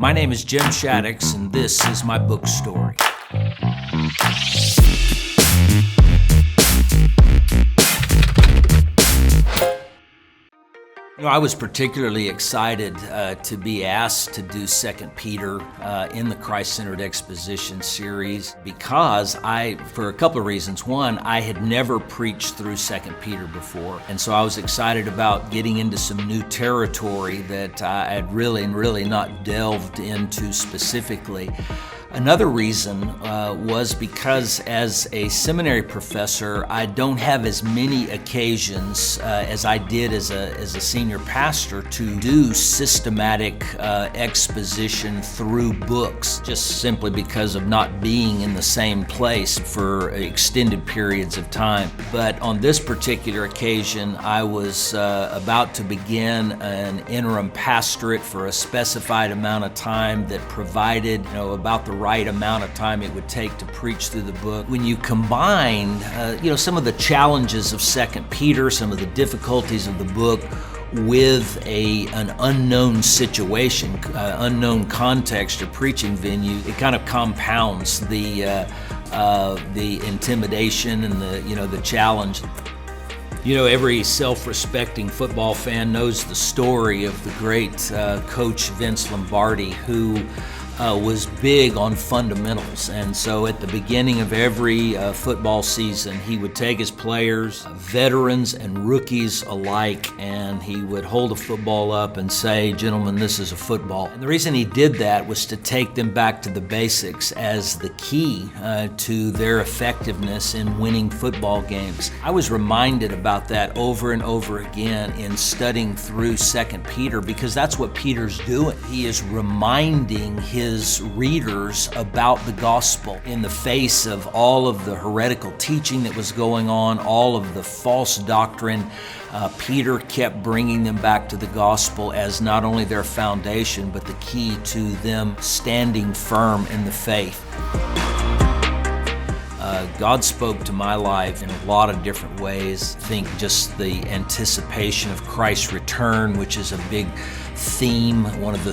My name is Jim Shaddix, and this is my book story. I was particularly excited to be asked to do 2 Peter in the Christ-Centered Exposition series because for a couple of reasons. One, I had never preached through 2 Peter before, and so I was excited about getting into some new territory that I had really not delved into specifically. Another reason was because as a seminary professor, I don't have as many occasions as I did as a senior pastor to do systematic exposition through books, just simply because of not being in the same place for extended periods of time. But on this particular occasion, I was about to begin an interim pastorate for a specified amount of time that provided, about the right amount of time it would take to preach through the book. When you combine, some of the challenges of 2 Peter, some of the difficulties of the book with an unknown situation, unknown context or preaching venue, it kind of compounds the intimidation and the challenge. Every self-respecting football fan knows the story of the great coach Vince Lombardi, who was big on fundamentals. And so at the beginning of every football season, he would take his players, veterans and rookies alike, and he would hold a football up and say, "Gentlemen, this is a football." And the reason he did that was to take them back to the basics as the key to their effectiveness in winning football games. I was reminded about that over and over again in studying through 2 Peter, because that's what Peter's doing. He is reminding his readers about the gospel in the face of all of the heretical teaching that was going on, all of the false doctrine. Peter kept bringing them back to the gospel as not only their foundation, but the key to them standing firm in the faith. God spoke to my life in a lot of different ways. I think just the anticipation of Christ's return, which is a big theme, one of the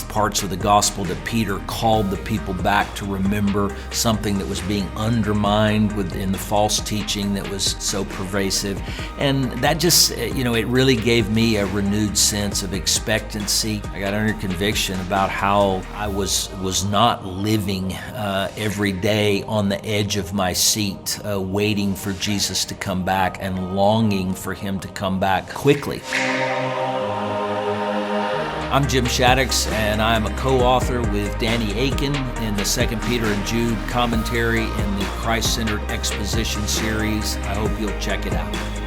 parts of the gospel that Peter called the people back to remember, something that was being undermined in the false teaching that was so pervasive. And that just, it really gave me a renewed sense of expectancy. I got under conviction about how I was not living every day on the edge of my seat, waiting for Jesus to come back and longing for him to come back quickly. I'm Jim Shaddix, and I'm a co-author with Danny Aiken in the 2 Peter and Jude commentary in the Christ-Centered Exposition series. I hope you'll check it out.